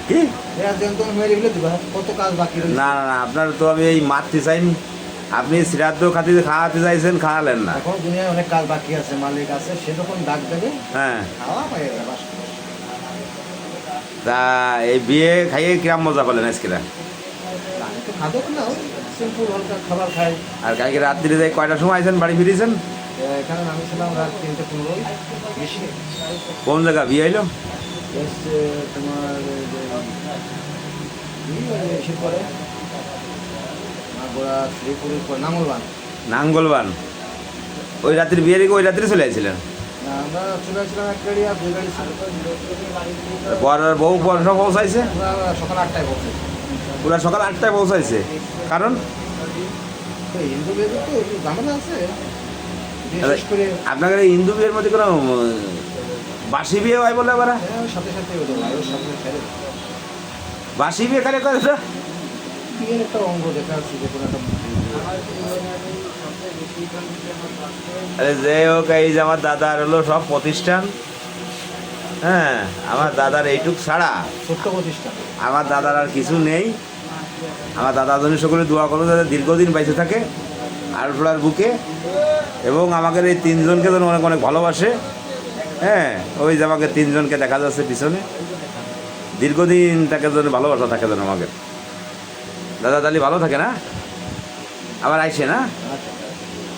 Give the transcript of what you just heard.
কি কত কাজ বাকি রয়েছে। না না না, আপনার তো আমি এই মারতে চাইনি। আপনি শ্রাদ্ধ খাতিতে খাওয়াতে চাইছেন, খাওয়ালেন না। এখন দুনিয়ায় অনেক কাজ বাকি আছে, মালিক আছে, সে যখন ডাক দেবে হ্যাঁ, খাওয়া পাই বাস। তা এই বিয়ে খাইয়ে কিরাম মজা পেলেন আজকে? আমি তো খাদক না, সিম্পল হালকা খাবার খাই। আর কালকে রাত্রিরে যাই কয়টার সময় আইছেন, বাড়ি ফিরেছেন? এখানে নামিয়েছিলাম রাত 3:15 বেশি। কোন জায়গা বিয়ে হইলো? এসছে তোমার এসে পরে মাগুরা শ্রীপুরের পর নাঙ্গলবান। নাঙ্গলবান। ওই রাত্রি বিয়ে রেখে ওই রাত্রি চলে আসছিলেন? আমরা চলে আসছিলাম এক গাড়ি আর 2 গাড়ি ছিল। বর আর বউ সব পৌঁছাইছে? আমরা সকাল 8টায় পৌঁছে। ওরা সকাল 8টায় পৌঁছাইছে, কারণ হিন্দু বেদে তো একটু ঝামেলা আছে, বিশেষ করে আপনাদের এই হিন্দু বিয়ের মধ্যে কোনো বাসি বিয়ে হয় বলে আবার? সাথে সাথে ওদের ভাইয়ের সাথে ফেরে বাসি বিয়ে কারে করে ওটা? বিয়ের একটা অঙ্গ দেখা যাচ্ছে যে কোনো একটা আরে যে হোক, এই যে আমার দাদার হলো সব প্রতিষ্ঠান। হ্যাঁ, আমার দাদার এইটুক ছাড়া ছোট্ট প্রতিষ্ঠান। আমার দাদার আর কিছু নেই। আমার দাদার জন্য সকলে দোয়া করবো যাতে দীর্ঘদিন বেঁচে থাকে আরফুলার বুকে, এবং আমাদের এই 3জনকে যেন অনেক অনেক ভালোবাসে। হ্যাঁ, ওই যে আমাকে 3জনকে দেখা যাচ্ছে পিছনে, দীর্ঘদিন তাকে যেন ভালোবাসা থাকে যেন আমাকে। দাদা তাহলে ভালো থাকে না, আবার আইসে না।